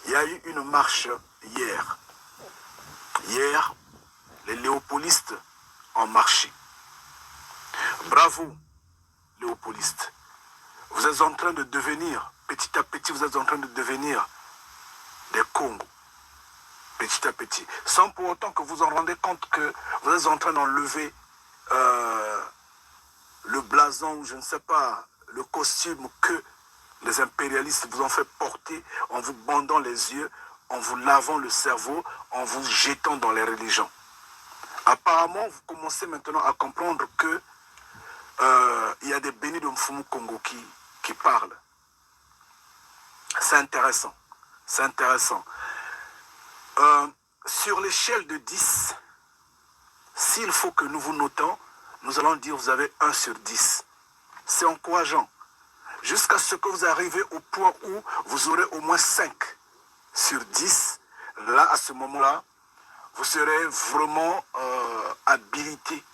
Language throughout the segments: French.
Il y a eu une marche hier. Hier, les léopolistes ont marché. Bravo, léopolistes. Vous êtes en train de devenir, petit à petit, vous êtes en train de devenir des Congos. Petit à petit. Sans pour autant que vous vous en rendez compte que vous êtes en train d'enlever le blason ou je ne sais pas, le costume que les impérialistes vous ont fait porter en vous bandant les yeux, en vous lavant le cerveau, en vous jetant dans les religions. Apparemment, vous commencez maintenant à comprendre que il y a des bénis de Mfumu Congo qui parlent. C'est intéressant. C'est intéressant. Sur l'échelle de 10, s'il faut que nous vous notons, nous allons dire vous avez 1 sur 10. C'est encourageant. Jusqu'à ce que vous arrivez au point où vous aurez au moins 5 sur 10. Là, à ce moment-là, vous serez vraiment habilité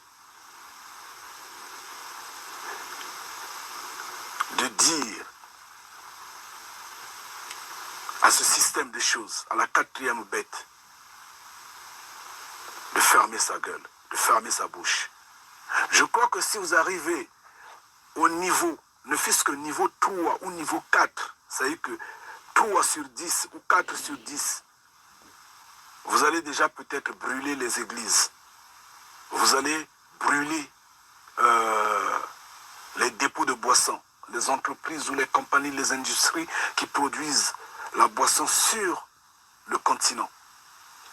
de dire à ce système de choses, à la 4e bête, de fermer sa gueule, de fermer sa bouche. Je crois que si vous arrivez au niveau, ne fût-ce que niveau 3 ou niveau 4, ça veut dire que 3 sur 10 ou 4 sur 10, vous allez déjà peut-être brûler les églises. Vous allez brûler les dépôts de boissons, les entreprises ou les compagnies, les industries qui produisent la boisson sur le continent.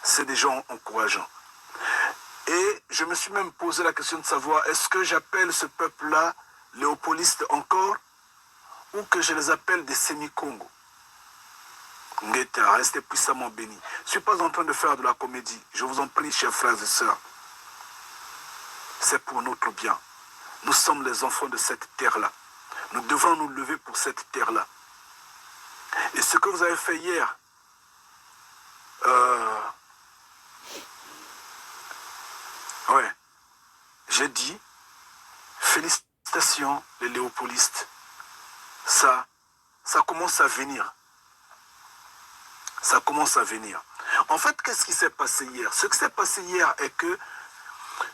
C'est déjà encourageant. Et je me suis même posé la question de savoir, est-ce que j'appelle ce peuple-là léopolistes encore, ou que je les appelle des semi-Congo. Ngeta, restez puissamment bénis. Je ne suis pas en train de faire de la comédie. Je vous en prie, chers frères et sœurs. C'est pour notre bien. Nous sommes les enfants de cette terre-là. Nous devons nous lever pour cette terre-là. Et ce que vous avez fait hier, ouais, j'ai dit, félicitations les léopolistes. Ça commence à venir. Ça commence à venir. En fait, qu'est-ce qui s'est passé hier? Ce qui s'est passé hier est que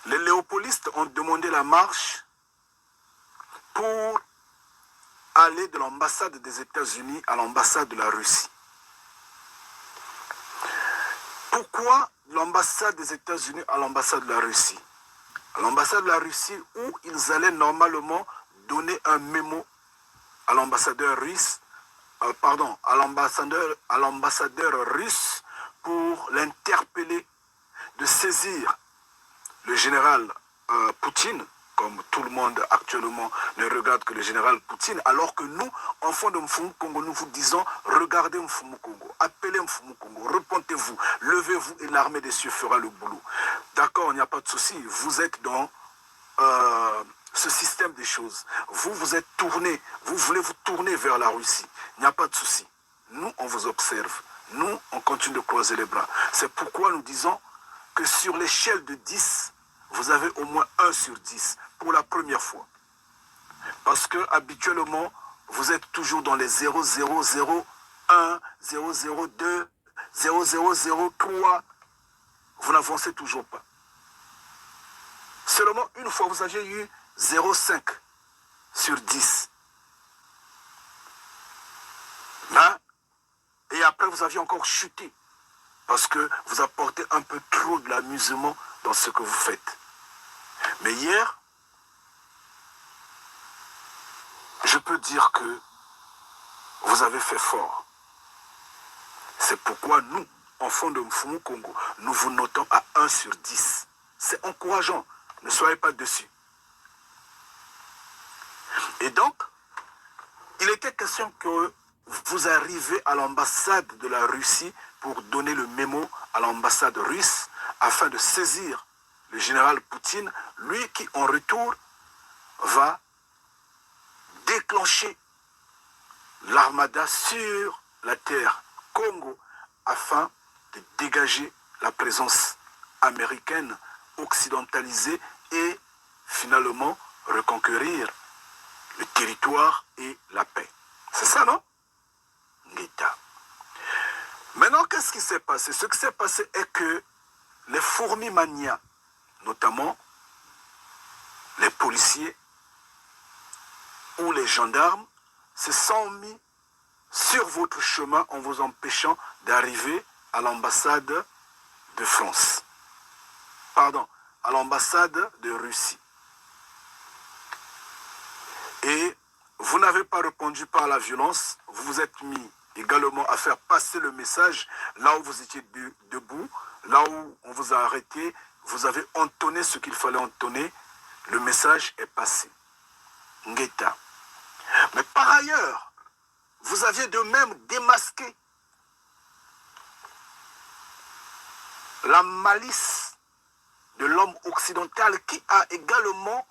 les léopolistes ont demandé la marche pour aller de l'ambassade des États-Unis à l'ambassade de la Russie. Pourquoi l'ambassade des États-Unis à l'ambassade de la Russie? À l'ambassade de la Russie où ils allaient normalement donner un mémo à l'ambassadeur russe, à l'ambassadeur russe pour l'interpeller de saisir le général Poutine, comme tout le monde actuellement ne regarde que le général Poutine, alors que nous, enfants de Mfumu Congo, nous vous disons, regardez Mfumu Congo, appelez Mfumu Congo, repentez-vous, levez-vous et l'armée des cieux fera le boulot. D'accord, il n'y a pas de souci, vous êtes dans ce système des choses. Vous êtes tourné, vous voulez vous tourner vers la Russie, il n'y a pas de souci. Nous, on vous observe, nous, on continue de croiser les bras. C'est pourquoi nous disons que sur l'échelle de 10, vous avez au moins 1 sur 10 pour la première fois. Parce que habituellement, vous êtes toujours dans les 0001, 002, 0003. Vous n'avancez toujours pas. Seulement une fois, vous aviez eu 0,5 sur 10. Là, et après, vous aviez encore chuté. Parce que vous apportez un peu trop de l'amusement dans ce que vous faites. Mais hier, je peux dire que vous avez fait fort. C'est pourquoi nous, enfants de Mfumu Congo, nous vous notons à 1 sur 10. C'est encourageant. Ne soyez pas dessus. Et donc, il était question que vous arrivez à l'ambassade de la Russie pour donner le mémo à l'ambassade russe afin de saisir le général Poutine, lui qui en retour va déclencher l'armada sur la terre Congo afin de dégager la présence américaine occidentalisée et finalement reconquérir le territoire et la paix. C'est ça, non? Ngita. Mais Alors, qu'est-ce qui s'est passé? Ce qui s'est passé est que les fourmis manias, notamment les policiers ou les gendarmes, se sont mis sur votre chemin en vous empêchant d'arriver à l'ambassade de France. Pardon, à l'ambassade de Russie. Et vous n'avez pas répondu par la violence, vous vous êtes mis également à faire passer le message là où vous étiez debout, là où on vous a arrêté, vous avez entonné ce qu'il fallait entonner, le message est passé. Ngeta. Mais par ailleurs, vous aviez de même démasqué la malice de l'homme occidental qui a également,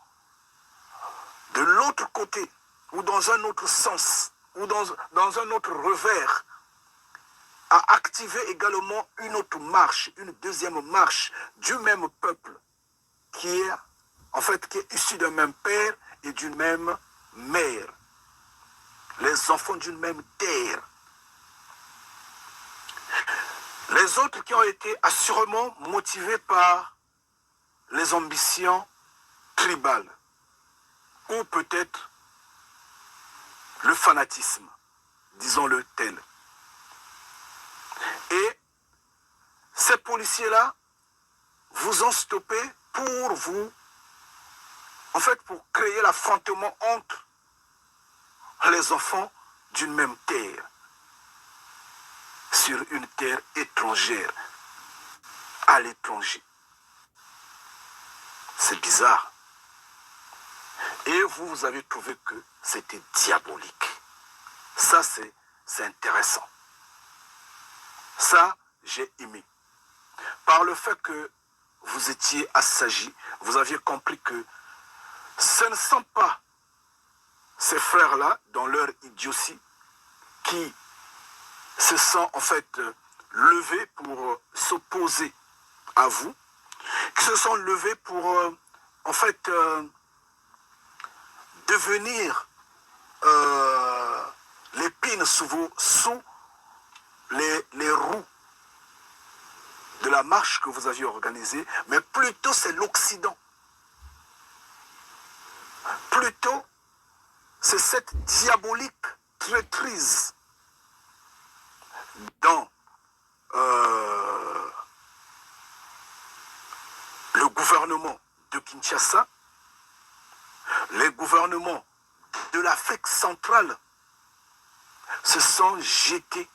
de l'autre côté, ou dans un autre sens, ou dans un autre revers, a activé également une autre marche, une deuxième marche du même peuple, qui est, en fait, qui est issu d'un même père et d'une même mère. Les enfants d'une même terre. Les autres qui ont été assurément motivés par les ambitions tribales, ou peut-être le fanatisme, disons-le tel. Et ces policiers-là vous ont stoppé pour vous, en fait, pour créer l'affrontement entre les enfants d'une même terre, sur une terre étrangère, à l'étranger. C'est bizarre. Et vous avez trouvé que c'était diabolique. Ça, c'est intéressant. Ça, j'ai aimé. Par le fait que vous étiez assagi, vous aviez compris que ce ne sont pas ces frères-là, dans leur idiotie, qui se sont en fait levés pour s'opposer à vous, qui se sont levés pour en fait devenir l'épine sous les roues de la marche que vous aviez organisée, mais plutôt c'est l'Occident. Plutôt, c'est cette diabolique traîtrise dans le gouvernement de Kinshasa, les gouvernements de l'Afrique centrale se sont jetés.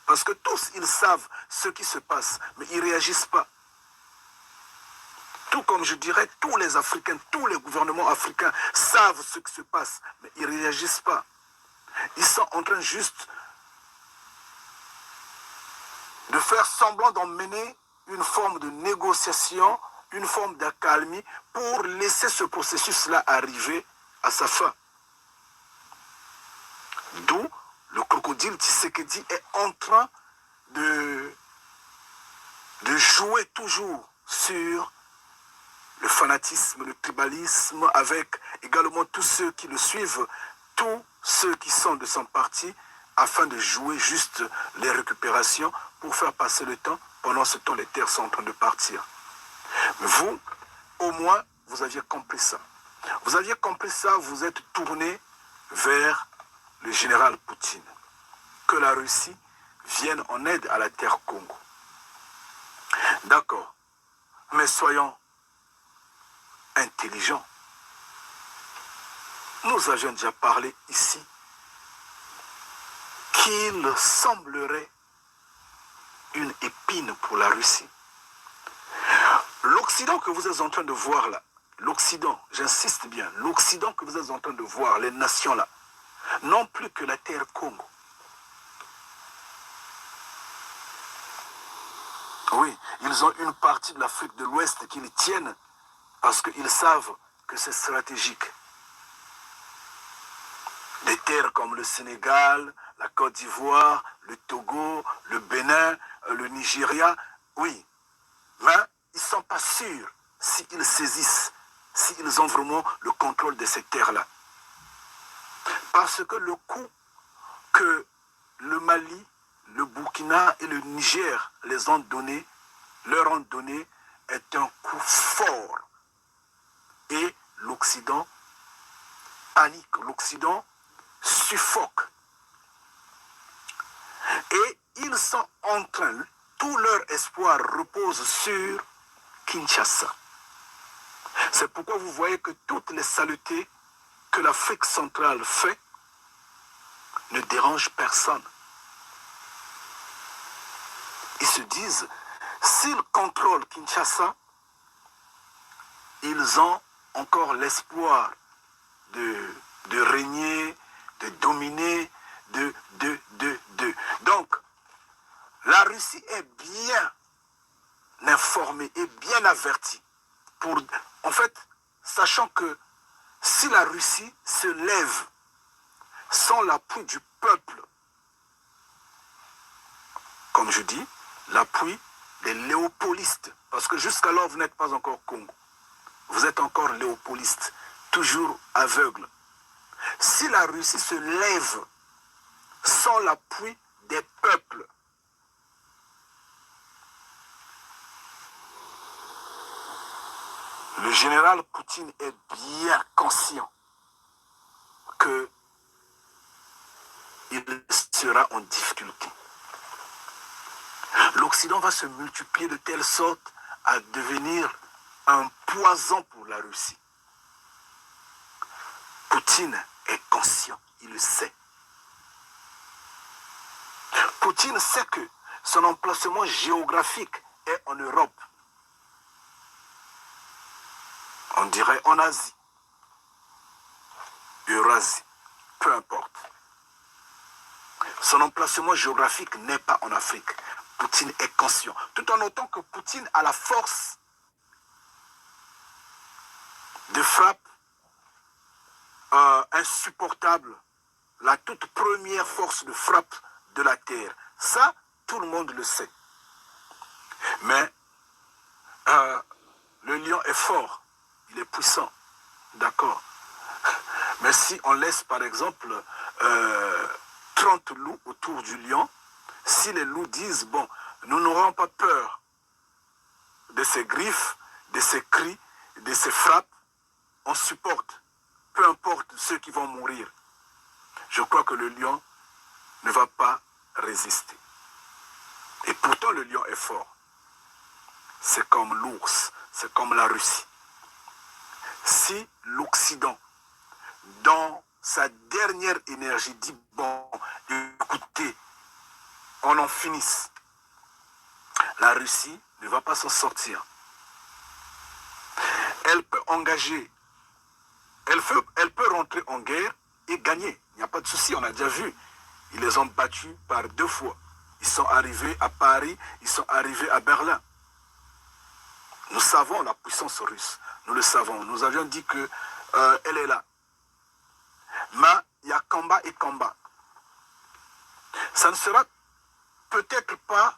Parce que tous, ils savent ce qui se passe, mais ils ne réagissent pas. Tout comme je dirais, tous les Africains, tous les gouvernements africains savent ce qui se passe, mais ils ne réagissent pas. Ils sont en train juste de faire semblant d'emmener une forme de négociation, une forme d'accalmie pour laisser ce processus-là arriver à sa fin. D'où le crocodile Tshisekedi est en train de jouer toujours sur le fanatisme, le tribalisme, avec également tous ceux qui le suivent, tous ceux qui sont de son parti, afin de jouer juste les récupérations pour faire passer le temps. Pendant ce temps, les terres sont en train de partir. Mais vous, au moins, vous aviez compris ça. Vous aviez compris ça, vous êtes tourné vers le général Poutine. Que la Russie vienne en aide à la terre Congo. D'accord. Mais soyons intelligents. Nous avions déjà parlé ici qu'il semblerait une épine pour la Russie. L'Occident que vous êtes en train de voir là, l'Occident, j'insiste bien, l'Occident que vous êtes en train de voir, les nations là, non plus que la terre Congo. Oui, ils ont une partie de l'Afrique de l'Ouest qu'ils tiennent parce qu'ils savent que c'est stratégique. Des terres comme le Sénégal, la Côte d'Ivoire, le Togo, le Bénin, le Nigeria, oui. Mais ils ne sont pas sûrs s'ils saisissent, s'ils ont vraiment le contrôle de ces terres-là. Parce que le coup que le Mali, le Burkina et le Niger leur ont donné est un coup fort. Et l'Occident panique, l'Occident suffoque. Et ils sont en train, tout leur espoir repose sur Kinshasa. C'est pourquoi vous voyez que toutes les saletés que l'Afrique centrale fait ne dérangent personne. Ils se disent, s'ils contrôlent Kinshasa, ils ont encore l'espoir de régner, de dominer, Donc, la Russie est bien informée et bien avertie. En fait, sachant que si la Russie se lève sans l'appui du peuple, comme je dis, l'appui des léopolistes, parce que jusqu'alors vous n'êtes pas encore Congo, vous êtes encore léopoliste, toujours aveugle. Si la Russie se lève sans l'appui des peuples, le général Poutine est bien conscient qu'il sera en difficulté. L'Occident va se multiplier de telle sorte à devenir un poison pour la Russie. Poutine est conscient, il le sait. Poutine sait que son emplacement géographique est en Europe. On dirait en Asie, Eurasie, peu importe. Son emplacement géographique n'est pas en Afrique. Poutine est conscient. Tout en notant que Poutine a la force de frappe insupportable, la toute première force de frappe de la Terre. Ça, tout le monde le sait. Mais le lion est fort, il est puissant, d'accord. Mais si on laisse par exemple 30 loups autour du lion, si les loups disent, bon, nous n'aurons pas peur de ces griffes, de ces cris, de ces frappes, on supporte, peu importe ceux qui vont mourir. Je crois que le lion ne va pas résister. Et pourtant le lion est fort. C'est comme l'ours, c'est comme la Russie. Si l'Occident, dans sa dernière énergie, dit, bon, écoutez, on en finisse, la Russie ne va pas s'en sortir. Elle peut engager, elle peut rentrer en guerre et gagner. Il n'y a pas de souci, on a déjà vu. Ils les ont battus par 2 fois. Ils sont arrivés à Paris, ils sont arrivés à Berlin. Nous savons la puissance russe, nous le savons. Nous avions dit qu'elle est là. Mais il y a combat et combat. Ça ne sera peut-être pas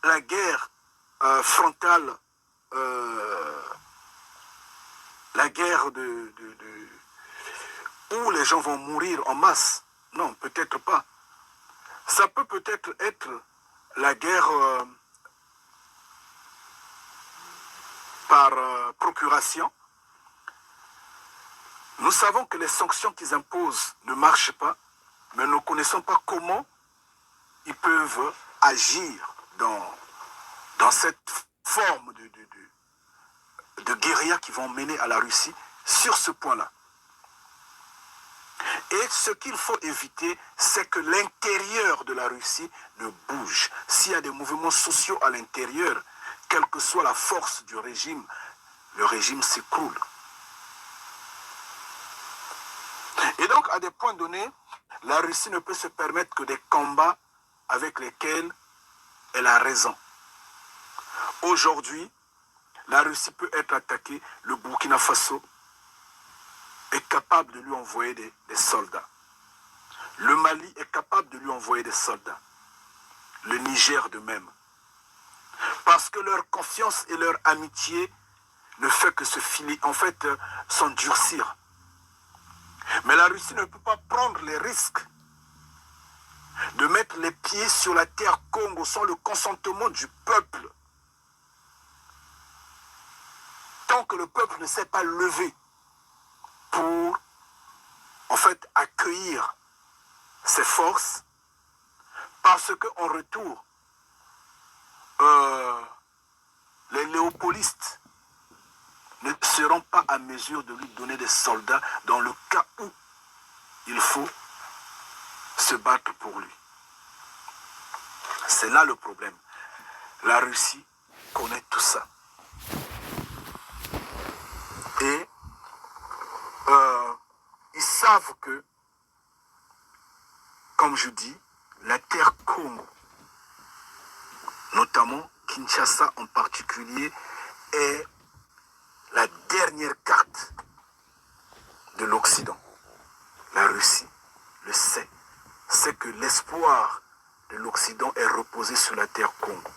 la guerre frontale, la guerre où les gens vont mourir en masse. Non, peut-être pas. Ça peut peut-être être la guerre par procuration. Nous savons que les sanctions qu'ils imposent ne marchent pas, mais nous ne connaissons pas comment ils peuvent agir dans cette forme de guérilla qu'ils vont mener à la Russie sur ce point-là. Et ce qu'il faut éviter, c'est que l'intérieur de la Russie ne bouge. S'il y a des mouvements sociaux à l'intérieur, quelle que soit la force du régime, le régime s'écroule. Et donc, à des points donnés, la Russie ne peut se permettre que des combats avec lesquels elle a raison. Aujourd'hui, la Russie peut être attaquée, le Burkina Faso est capable de lui envoyer des soldats. Le Mali est capable de lui envoyer des soldats. Le Niger de même. Parce que leur confiance et leur amitié ne fait que se filer, en fait, s'endurcir. Mais la Russie ne peut pas prendre les risques de mettre les pieds sur la terre Congo sans le consentement du peuple, tant que le peuple ne s'est pas levé pour, en fait, accueillir ses forces, parce qu'en retour, les léopolistes ne seront pas à mesure de lui donner des soldats dans le cas où il faut se battre pour lui. C'est là le problème. La Russie connaît tout ça. Et ils savent que, comme je dis, la terre Congo, notamment Kinshasa en particulier, est la dernière carte de l'Occident. La Russie le sait. C'est que l'espoir de l'Occident est reposé sur la terre Congo.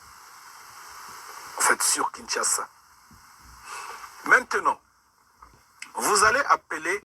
En fait, sur Kinshasa. Maintenant, vous allez appeler